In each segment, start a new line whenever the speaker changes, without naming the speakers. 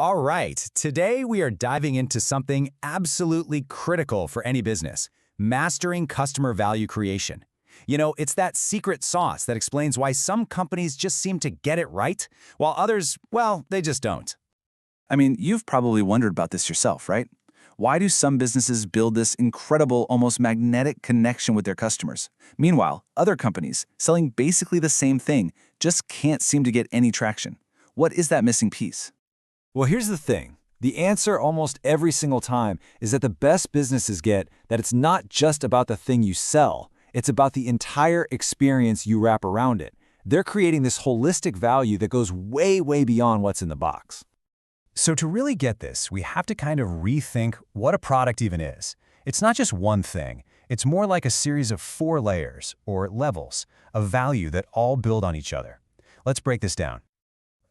All right, today we are diving into something absolutely critical for any business, mastering customer value creation. It's that secret sauce that explains why some companies just seem to get it right, while others, well, they just don't.
I mean, you've probably wondered about this yourself, right? Why do some businesses build this incredible, almost magnetic connection with their customers? Meanwhile, other companies, selling basically the same thing, just can't seem to get any traction. What is that missing piece?
Well, here's the thing. The answer almost every single time is that the best businesses get that it's not just about the thing you sell, it's about the entire experience you wrap around it. They're creating this holistic value that goes way, way beyond what's in the box.
So to really get this, we have to kind of rethink what a product even is. It's not just one thing. It's more like a series of 4 layers, or levels, of value that all build on each other. Let's break this down.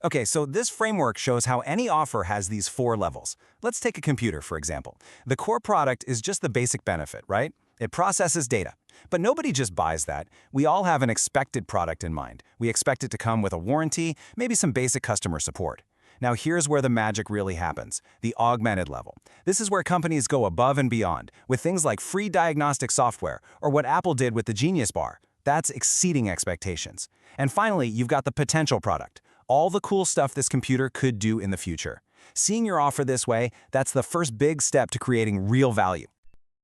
Okay, so this framework shows how any offer has these 4 levels. Let's take a computer, for example. The core product is just the basic benefit, right? It processes data. But nobody just buys that. We all have an expected product in mind. We expect it to come with a warranty, maybe some basic customer support. Now here's where the magic really happens, the augmented level. This is where companies go above and beyond, with things like free diagnostic software, or what Apple did with the Genius Bar. That's exceeding expectations. And finally, you've got the potential product. All the cool stuff this computer could do in the future. Seeing your offer this way, that's the first big step to creating real value.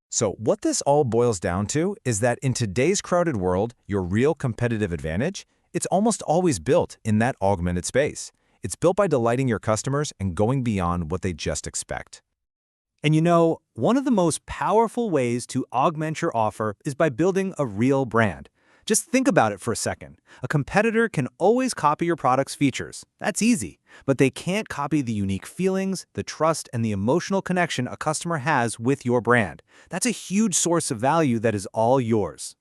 So what this all boils down to is that in today's crowded world, your real competitive advantage, it's almost always built in that augmented space. It's built by delighting your customers and going beyond what they just expect.
And one of the most powerful ways to augment your offer is by building a real brand. Just think about it for a second. A competitor can always copy your product's features. That's easy. But they can't copy the unique feelings, the trust, and the emotional connection a customer has with your brand. That's a huge source of value that is all yours.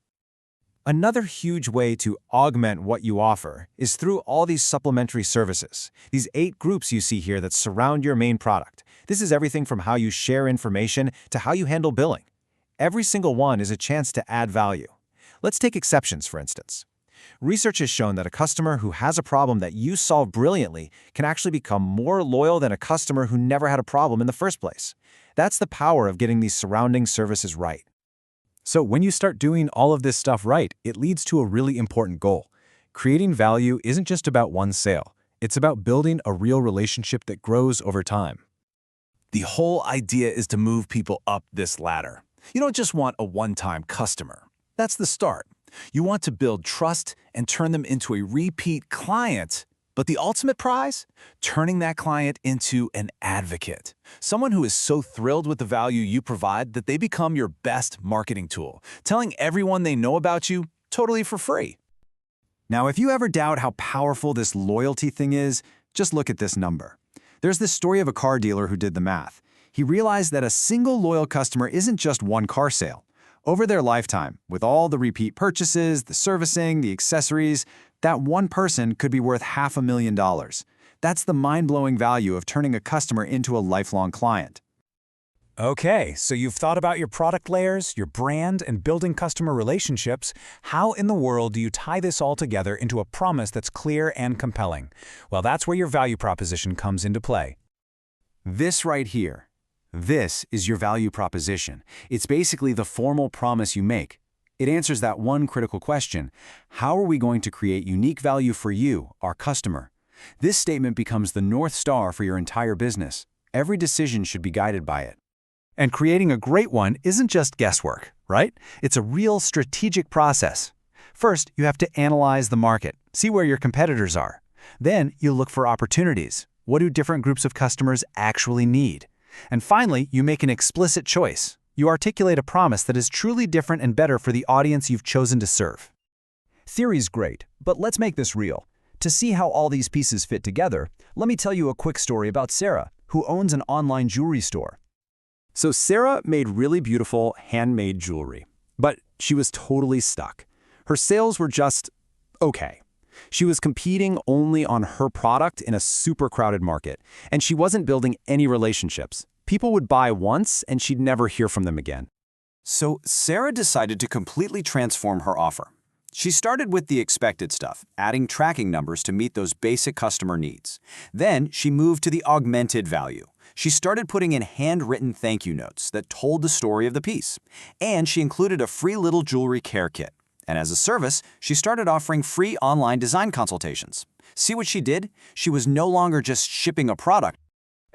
Another huge way to augment what you offer is through all these supplementary services, these 8 groups you see here that surround your main product. This is everything from how you share information to how you handle billing. Every single one is a chance to add value. Let's take exceptions, for instance. Research has shown that a customer who has a problem that you solve brilliantly can actually become more loyal than a customer who never had a problem in the first place. That's the power of getting these surrounding services right. So when you start doing all of this stuff right, it leads to a really important goal. Creating value isn't just about one sale. It's about building a real relationship that grows over time.
The whole idea is to move people up this ladder. You don't just want a one-time customer. That's the start. You want to build trust and turn them into a repeat client. But the ultimate prize? Turning that client into an advocate. Someone who is so thrilled with the value you provide that they become your best marketing tool, telling everyone they know about you totally for free.
Now, if you ever doubt how powerful this loyalty thing is, just look at this number. There's this story of a car dealer who did the math. He realized that a single loyal customer isn't just one car sale. Over their lifetime, with all the repeat purchases, the servicing, the accessories, that one person could be worth $500,000. That's the mind-blowing value of turning a customer into a lifelong client. Okay, so you've thought about your product layers, your brand, and building customer relationships. How in the world do you tie this all together into a promise that's clear and compelling? Well, that's where your value proposition comes into play. This right here. This is your value proposition. It's basically the formal promise you make. It answers that one critical question: how are we going to create unique value for you, our customer? This statement becomes the North Star for your entire business. Every decision should be guided by it. And creating a great one isn't just guesswork, right? It's a real strategic process. First, you have to analyze the market, see where your competitors are. Then, you look for opportunities. What do different groups of customers actually need? And finally, you make an explicit choice. You articulate a promise that is truly different and better for the audience you've chosen to serve. Theory's great, but let's make this real. To see how all these pieces fit together, let me tell you a quick story about Sarah, who owns an online jewelry store. So Sarah made really beautiful handmade jewelry, but she was totally stuck. Her sales were just okay. She was competing only on her product in a super crowded market, and she wasn't building any relationships. People would buy once, and she'd never hear from them again. So Sarah decided to completely transform her offer. She started with the expected stuff, adding tracking numbers to meet those basic customer needs. Then she moved to the augmented value. She started putting in handwritten thank you notes that told the story of the piece. And she included a free little jewelry care kit. And as a service, she started offering free online design consultations. See what she did? She was no longer just shipping a product.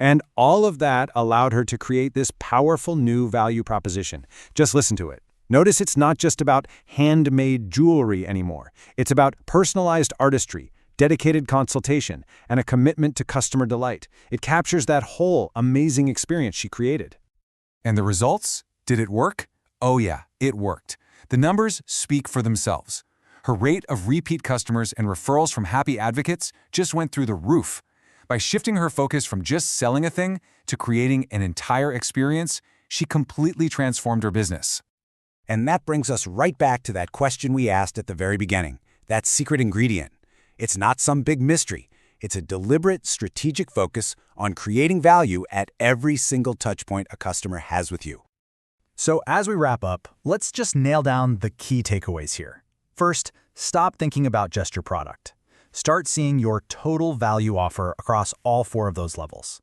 And all of that allowed her to create this powerful new value proposition. Just listen to it. Notice it's not just about handmade jewelry anymore. It's about personalized artistry, dedicated consultation, and a commitment to customer delight. It captures that whole amazing experience she created.
And the results? Did it work? Oh yeah, it worked. The numbers speak for themselves. Her rate of repeat customers and referrals from happy advocates just went through the roof. By shifting her focus from just selling a thing to creating an entire experience, she completely transformed her business.
And that brings us right back to that question we asked at the very beginning, that secret ingredient. It's not some big mystery. It's a deliberate, strategic focus on creating value at every single touchpoint a customer has with you.
So as we wrap up, let's just nail down the key takeaways here. First, stop thinking about just your product. Start seeing your total value offer across all 4 of those levels.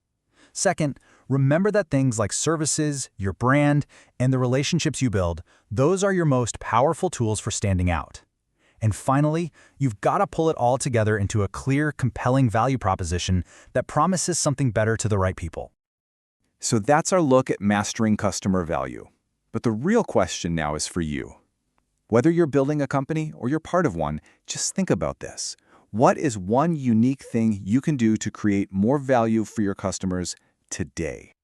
Second, remember that things like services, your brand, and the relationships you build, those are your most powerful tools for standing out. And finally, you've got to pull it all together into a clear, compelling value proposition that promises something better to the right people.
So that's our look at mastering customer value. But the real question now is for you. Whether you're building a company or you're part of one, just think about this. What is one unique thing you can do to create more value for your customers today?